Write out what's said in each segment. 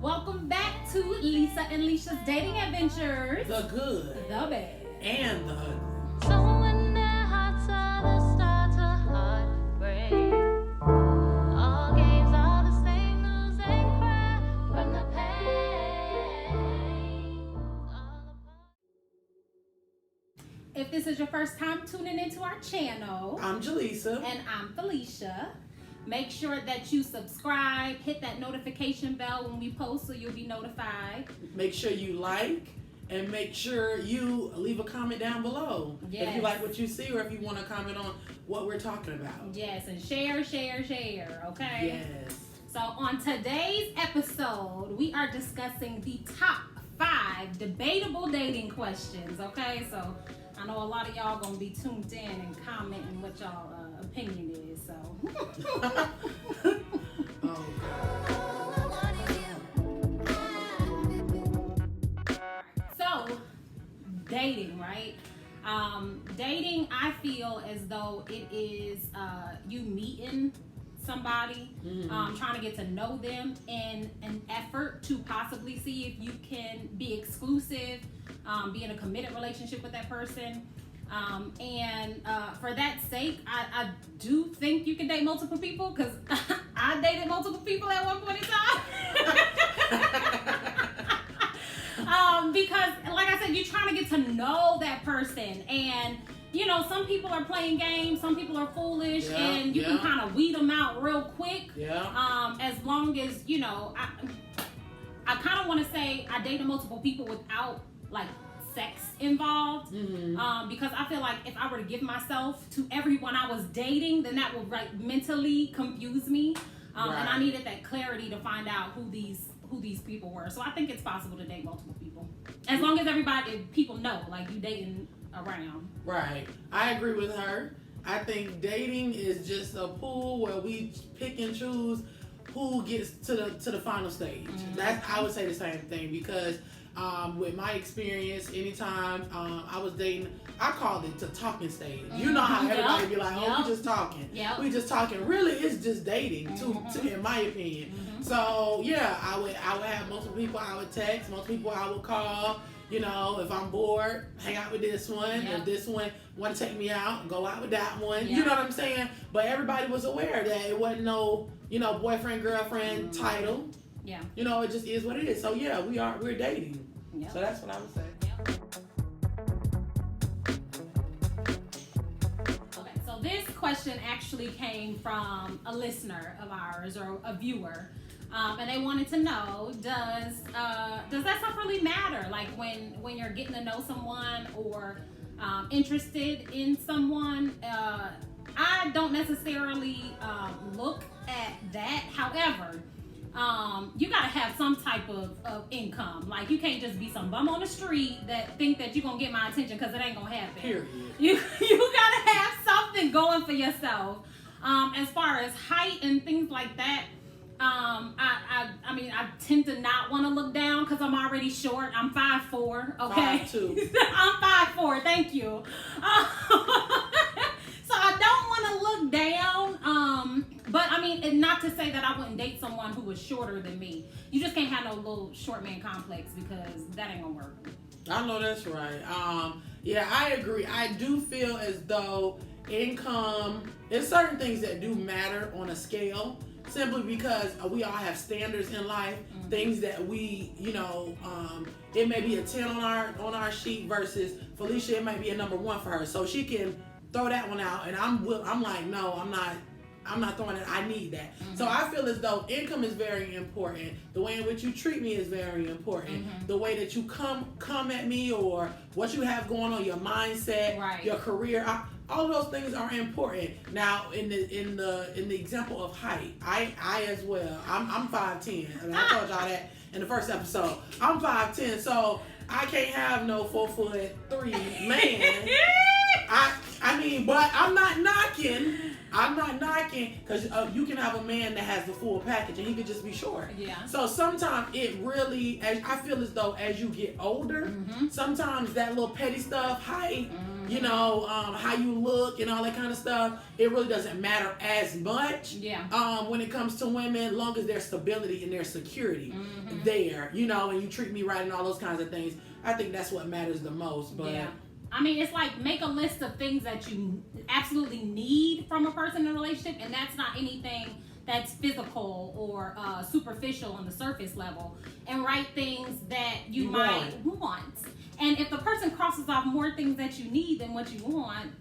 Welcome back to Lisa and Leisha's Dating Adventures. The good. The bad. And the ugly. So when their hearts are the start to heartbreak, all games are the same, lose and cry from the pain. If this is your first time tuning into our channel, I'm Jalyssa. and I'm Felicia. Make sure that you subscribe, hit that notification bell when we post so you'll be notified. Make sure you like and make sure you leave a comment down below. Yes. If you like what you see or if you want to comment on what we're talking about. Yes, and share, okay? Yes. So on today's episode, we are discussing the top 5 debatable dating questions, okay? So I know a lot of y'all gonna be tuned in and commenting what y'all opinion is, so. Oh, So, dating, right? Dating, I feel as though it is you meeting somebody, trying to get to know them in an effort to possibly see if you can be exclusive, be in a committed relationship with that person. And for that sake, I do think you can date multiple people, because I dated multiple people at one point in time. Because, like I said, you're trying to get to know that person, and you know, some people are playing games, some people are foolish, and you can kind of weed them out real quick. As long as, you know, I kind of want to say I dated multiple people without like sex involved, because I feel like if I were to give myself to everyone I was dating, then that would like mentally confuse me, and I needed that clarity to find out who these people were. So I think it's possible to date multiple people, as long as people know, like, you dating around. Right. I agree with her. I think dating is just a pool where we pick and choose who gets to the final stage. I would say the same thing, because with my experience, anytime I was dating, I called it the talking stage. You know how everybody be like, oh, we just talking. We just talking. Really, it's just dating, to in my opinion. So yeah, I would have multiple people I would text, most people I would call. You know, if I'm bored, hang out with this one. If this one want to take me out, go out with that one. You know what I'm saying? But everybody was aware that it wasn't no, you know, boyfriend, girlfriend title. Yeah. You know, it just is what it is. So yeah, we're dating. Yep. So that's what I would say. Okay, so this question actually came from a listener of ours, or a viewer. And they wanted to know, does that stuff really matter? Like when you're getting to know someone or interested in someone, I don't necessarily look at that. However, you gotta have some type of income. Like, you can't just be some bum on the street that think that you're gonna get my attention, because it ain't gonna happen. Period. You gotta have something going for yourself. As far as height and things like that, I mean, I tend to not want to look down, because I'm already short. I'm 5'4", okay? 5'2". I'm 5'4", thank you. So I don't want to look down, but I mean, and not to say that I wouldn't date someone who was shorter than me. You just can't have no little short man complex, because that ain't gonna work. I know that's right. Yeah, I agree. I do feel as though income, there's certain things that do matter on a scale, simply because we all have standards in life, things that we, you know, it may be a 10 on our sheet versus Felicia, it might be a number 1 for her. So she can throw that one out, and I'm like, no, I'm not throwing it. I need that. So I feel as though income is very important. The way in which you treat me is very important. The way that you come at me, or what you have going on, your mindset, your career, all of those things are important. Now, in the example of height, I as well. I'm 5'10". I mean, I told y'all that in the first episode. I'm 5'10", so I can't have no 4'3" man. I mean, but I'm not knocking. Because you can have a man that has the full package and he could just be short. Yeah. So sometimes it really, I feel as though as you get older, sometimes that little petty stuff, height, you know, how you look and all that kind of stuff, it really doesn't matter as much. Yeah. When it comes to women, long as there's stability and there's security there, you know, and you treat me right and all those kinds of things, I think that's what matters the most. But yeah. I mean, it's like make a list of things that you absolutely need from a person in a relationship, and that's not anything that's physical or superficial on the surface level, and write things that you might want. And if the person crosses off more things that you need than what you want,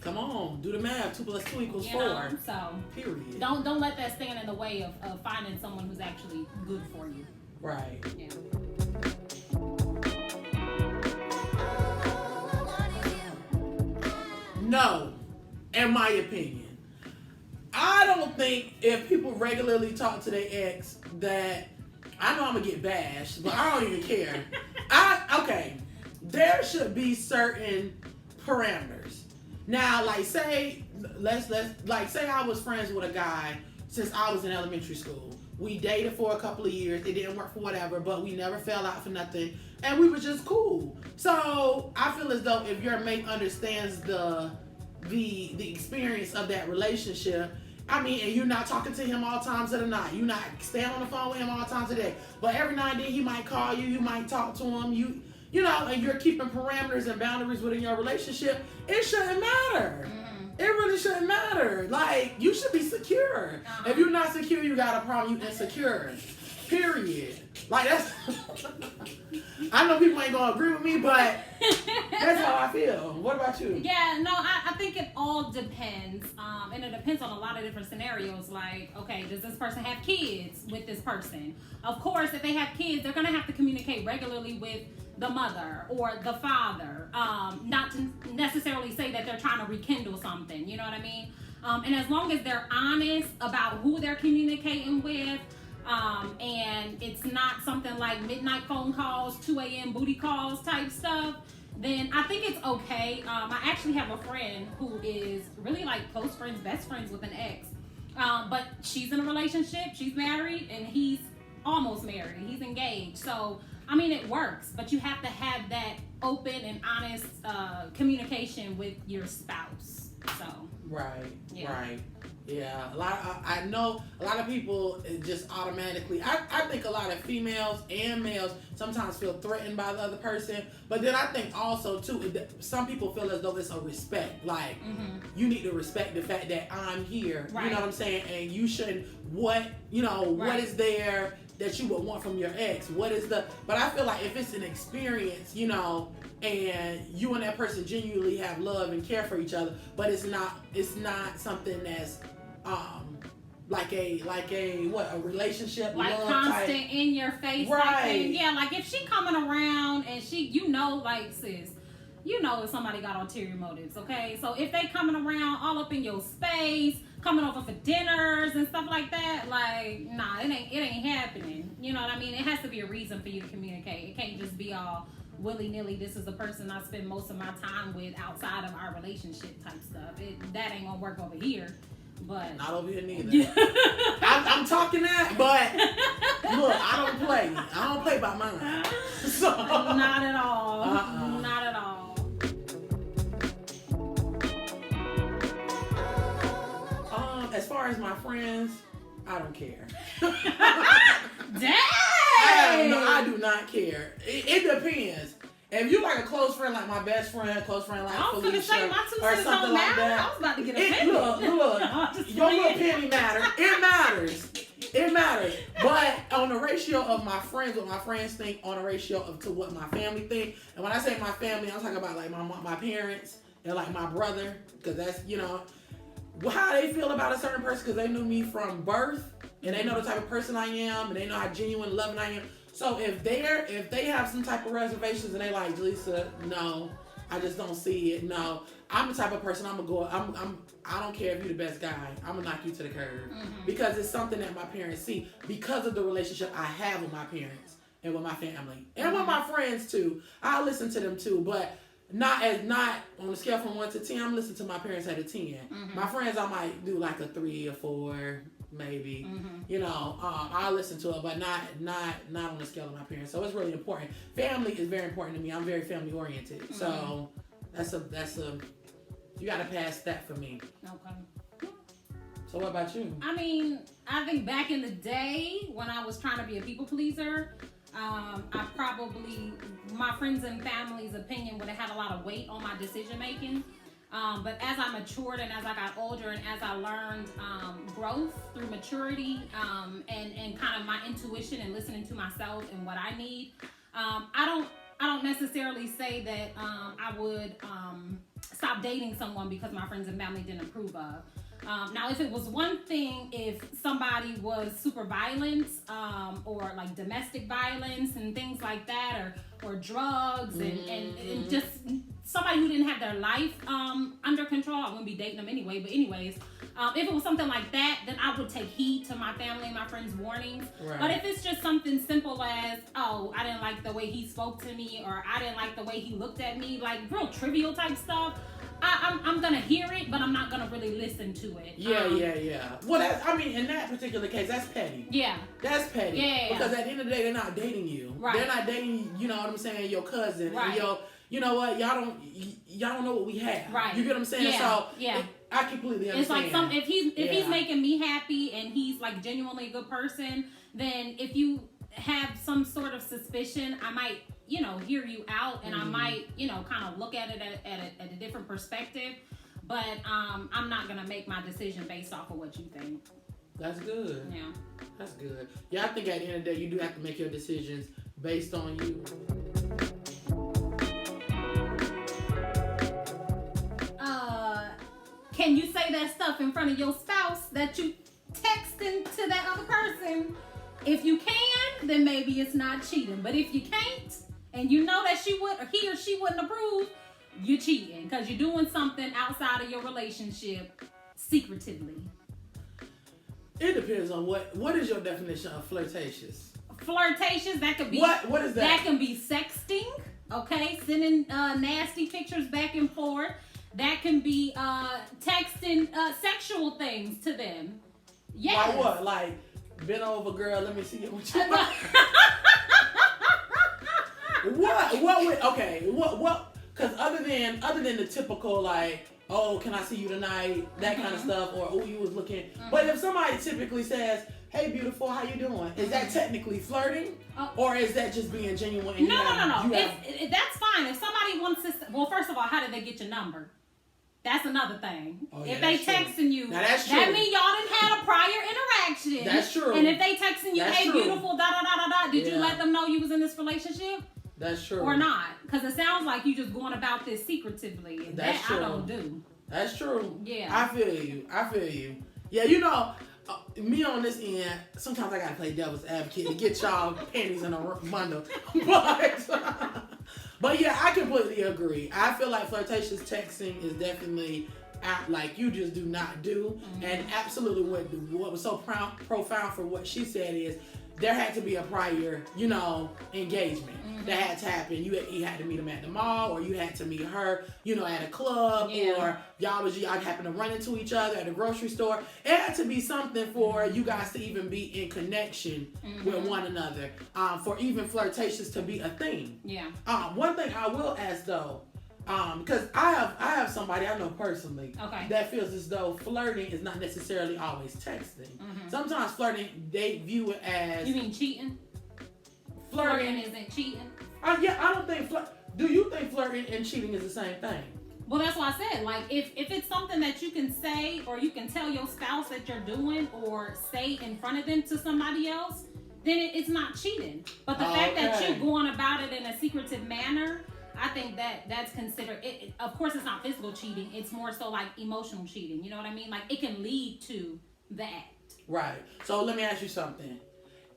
come on, do the math. 2 + 2 = 4. Know, so period. Don't let that stand in the way of finding someone who's actually good for you. Right. Yeah. No, in my opinion. I don't think if people regularly talk to their ex that, I know I'm gonna get bashed, but I don't even care. Okay, there should be certain parameters. Now, like say I was friends with a guy since I was in elementary school. We dated for a couple of years. It didn't work for whatever, but we never fell out for nothing. And we were just cool. So I feel as though if your mate understands the experience of that relationship, I mean, and you're not talking to him all times of the night. You're not staying on the phone with him all times of the day. But every now and then he might call you. You might talk to him. You know, and you're keeping parameters and boundaries within your relationship. It shouldn't matter. It really shouldn't matter. Like, you should be secure. If you're not secure, you got a problem. You insecure. Period. Like, that's... I know people ain't gonna agree with me, but that's how I feel. What about you? Yeah, no, I think it all depends. And it depends on a lot of different scenarios. Like, okay, does this person have kids with this person? Of course, if they have kids, they're gonna have to communicate regularly with the mother or the father. Not to necessarily say that they're trying to rekindle something, you know what I mean? And as long as they're honest about who they're communicating with, and it's not something like midnight phone calls, 2 a.m. booty calls type stuff, then I think it's okay. I actually have a friend who is really like close friends, best friends with an ex. But she's in a relationship, she's married, and he's almost married. He's engaged. So, I mean, it works, but you have to have that open and honest communication with your spouse. So. Right. Yeah. Right. Yeah, I know a lot of people just automatically. I think a lot of females and males sometimes feel threatened by the other person, but then I think also too, some people feel as though it's a respect. Like you need to respect the fact that I'm here. Right. You know what I'm saying? And you shouldn't. What is there that you would want from your ex? What is the? But I feel like if it's an experience, and you and that person genuinely have love and care for each other, but it's not something that's like a relationship, like love constant type. In your face, right? Yeah, like if she coming around and she, like sis, if somebody got ulterior motives, okay? So if they coming around all up in your space, coming over for dinners and stuff like that, like nah, it ain't happening. You know what I mean? It has to be a reason for you to communicate. It can't just be all willy-nilly, this is the person I spend most of my time with outside of our relationship type stuff. That ain't gonna work over here. But not over here neither. I'm talking that, but look, I don't play by mine. So not at all. Not at all. As far as my friends, I don't care. Dang! I do not care. It depends. If you like a close friend, like my best friend, close friend like Felicia, or something like that. I was about to get offended. Look, your little opinion matters. It matters. But on the ratio of my friends, what my friends think, on a ratio to what my family think. And when I say my family, I'm talking about like my parents and like my brother, because that's how they feel about a certain person, because they knew me from birth and they know the type of person I am and they know how genuine, loving I am. So if they have some type of reservations and they like, Jalyssa, no, I just don't see it. No, I'm the type of person I don't care if you're the best guy. I'm gonna knock you to the curb because it's something that my parents see because of the relationship I have with my parents and with my family and with my friends too. I listen to them too, but not on a scale from 1 to 10. I'm listening to my parents at a 10. Mm-hmm. My friends, I might do like a 3 or 4, maybe. Mm-hmm. You know, I'll listen to it, but not on the scale of my parents. So it's really important. Family is very important to me. I'm very family oriented. Mm-hmm. So that's a you gotta pass that for me. Okay. So what about you? I mean, I think back in the day when I was trying to be a people pleaser, my friends and family's opinion would have had a lot of weight on my decision making. But as I matured and as I got older and as I learned growth through maturity and kind of my intuition and listening to myself and what I need, I don't necessarily say that I would stop dating someone because my friends and family didn't approve of. Now, if it was one thing, if somebody was super violent or like domestic violence and things like that, or drugs and just somebody who didn't have their life under control, I wouldn't be dating them anyway. But anyways, if it was something like that, then I would take heed to my family and my friends' warnings. Right. But if it's just something simple as, oh, I didn't like the way he spoke to me, or I didn't like the way he looked at me, like real trivial type stuff, I'm gonna hear it, but I'm not gonna really listen to it. Yeah. Well, in that particular case, that's petty. Yeah. That's petty. Yeah. Because at the end of the day, they're not dating you. Right. They're not dating, you know what I'm saying, your cousin. Right. And you know what, y'all don't know what we have. Right. You get what I'm saying? Yeah. So I completely understand. It's like if he's making me happy and he's like genuinely a good person, then if you have some sort of suspicion, I might, hear you out, and I might, kind of look at it at a different perspective. But I'm not gonna make my decision based off of what you think. That's good. Yeah. That's good. Yeah, I think at the end of the day, you do have to make your decisions based on you. Can you say that stuff in front of your spouse that you texting to that other person? If you can, then maybe it's not cheating. But if you can't, and you know that he or she wouldn't approve, you're cheating because you're doing something outside of your relationship secretively. It depends on what is your definition of flirtatious. Flirtatious, that could be what is that? That can be sexting, okay, sending nasty pictures back and forth. That can be texting sexual things to them. Yes. Like what? Like, bend over, girl. Let me see it. What? What? Because other than the typical like, oh, can I see you tonight? That kind of stuff, or oh, you was looking. But if somebody typically says, "Hey, beautiful, how you doing?" Is that technically flirting, or is that just being genuine? And no. That's fine. If somebody wants to, well, first of all, how did they get your number? That's another thing. Oh, yeah, if they texting you, now, that's true. That means y'all didn't have a prior interaction. That's true. And if they texting you, that's hey, true. beautiful, did you let them know you was in this relationship? That's true. Or not? Because it sounds like you just going about this secretively. And that's true. I don't do. That's true. Yeah. I feel you. Yeah, me on this end, sometimes I gotta play devil's advocate to get y'all panties in a bundle. But yeah, I completely agree. I feel like flirtatious texting is definitely like you just do not do. Mm-hmm. And absolutely what was so profound for what she said is there had to be a prior, engagement. Mm-hmm. That had to happen. You had to meet him at the mall, or you had to meet her, at a club, or y'all happened to run into each other at a grocery store. It had to be something for you guys to even be in connection with one another. For even flirtatious to be a thing. Yeah. One thing I will ask though, because I have somebody I know personally that feels as though flirting is not necessarily always texting. Mm-hmm. Sometimes flirting, they view it as... You mean cheating? Flirting isn't cheating? I don't think... Do you think flirting and cheating is the same thing? Well, that's why I said, like, if it's something that you can say or you can tell your spouse that you're doing or say in front of them to somebody else, then it's not cheating. But the fact that you're going about it in a secretive manner... I think that's considered, of course it's not physical cheating, it's more so like emotional cheating, you know what I mean? Like it can lead to that. Right. So let me ask you something.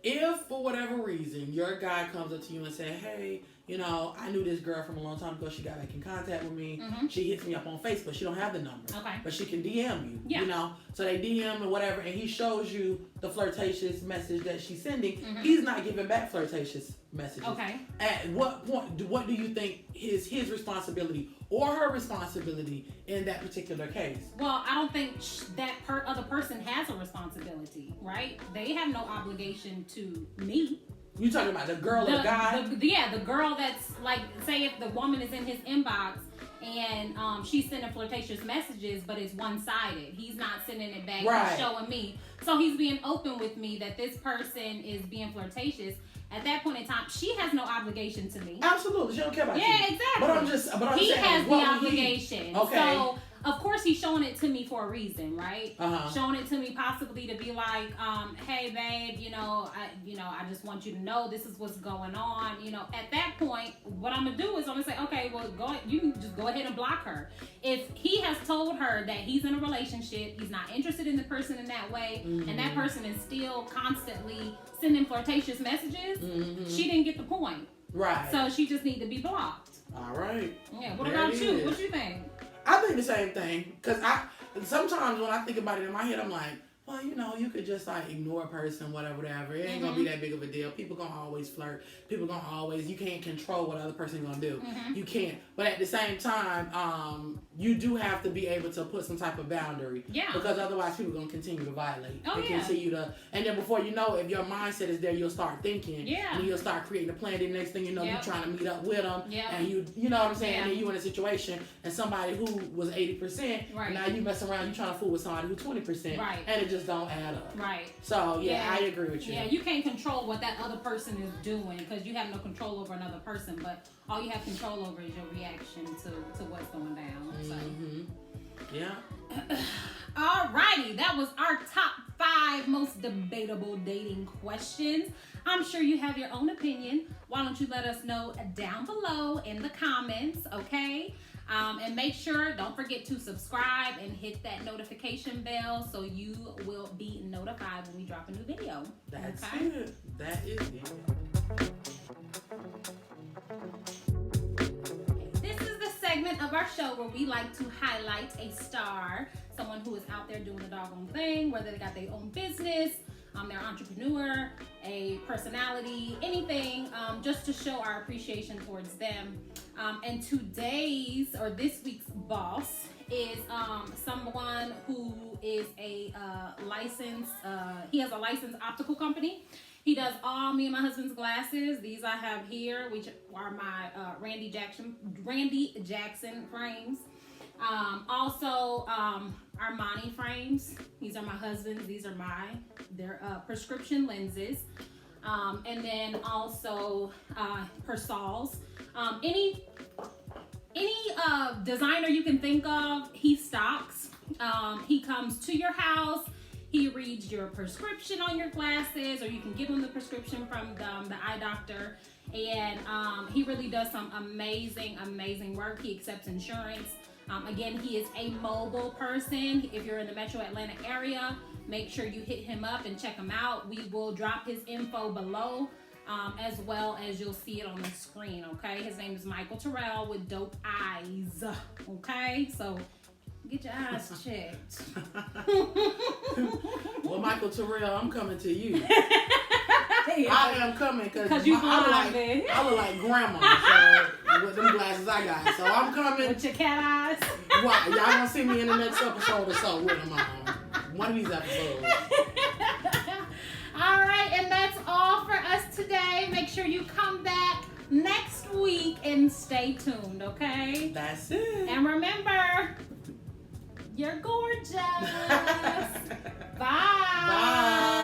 If for whatever reason your guy comes up to you and say, hey, you know, I knew this girl from a long time ago. She got back in contact with me. She hits me up on Facebook. She don't have the number. Okay. But she can DM you. Yeah. You know? So they DM or whatever, and he shows you the flirtatious message that she's sending. He's not giving back flirtatious messages. Okay. At what point, what do you think is his responsibility or her responsibility in that particular case? Well, I don't think that other person has a responsibility, right? They have no obligation to me. You talking about the girl or the guy? The girl that's like, say if the woman is in his inbox and she's sending flirtatious messages, but it's one-sided. He's not sending it back. Right. He's showing me. So he's being open with me that this person is being flirtatious. At that point in time, she has no obligation to me. Absolutely, she don't care about you. Yeah, exactly. But he saying, has the obligation. Okay. So of course he's showing it to me for a reason, right? Uh-huh. Showing it to me possibly to be like, hey babe, I just want you to know this is what's going on. At that point, what I'm gonna do is I'm gonna say, okay, well you can just go ahead and block her. If he has told her that he's in a relationship, he's not interested in the person in that way, and that person is still constantly sending flirtatious messages, she didn't get the point. Right. So she just need to be blocked. All right. Yeah. What about you? What you think? I think the same thing. Because sometimes when I think about it in my head, I'm like, well, you could just like ignore a person, whatever. It ain't gonna be that big of a deal. People gonna always flirt. You can't control what other person gonna do. You can't. But at the same time, you do have to be able to put some type of boundary. Yeah. Because otherwise people gonna continue to violate. And then before you know, if your mindset is there, you'll start thinking. Yeah. And you'll start creating a plan. The next thing you know, you're trying to meet up with them. Yeah. And you know what I'm saying? And then you in a situation and somebody who was 80%, right. Now you messing around, you trying to fool with somebody who's 20%. Right. And it just don't add up. Right. So I agree with you. Yeah, you can't control what that other person is doing because you have no control over another person, but all you have control over is your reaction to what's going down. So. Yeah. Alrighty, that was our top 5 most debatable dating questions. I'm sure you have your own opinion. Why don't you let us know down below in the comments, okay? And make sure, don't forget to subscribe and hit that notification bell so you will be notified when we drop a new video. That's it. That is it. This is the segment of our show where we like to highlight a star, someone who is out there doing the doggone thing, whether they got their own business, they're an entrepreneur, a personality, anything, just to show our appreciation towards them. And this week's boss is someone who is a licensed, he has a licensed optical company. He does all me and my husband's glasses. These I have here, which are my Randy Jackson frames. Also, Armani frames. These are my husband's. These are they're prescription lenses. And then also Persal's. Any designer you can think of, he stocks. He comes to your house. He reads your prescription on your glasses, or you can give him the prescription from the eye doctor. And he really does some amazing work. He accepts insurance. Again, he is a mobile person. If you're in the metro Atlanta area, make sure you hit him up and check him out. We will drop his info below, as well as you'll see it on the screen, okay? His name is Michael Terrell with Dopeeyez, okay? So get your eyes checked. Well, Michael Terrell, I'm coming to you. I am coming because I look like grandma with them glasses I got. So I'm coming. With your cat eyes. Why? Y'all gonna see me in the next episode or so with them on. One of these episodes. All right, and that's all for us today. Make sure you come back next week and stay tuned, okay? That's it. And remember, you're gorgeous. Bye. Bye.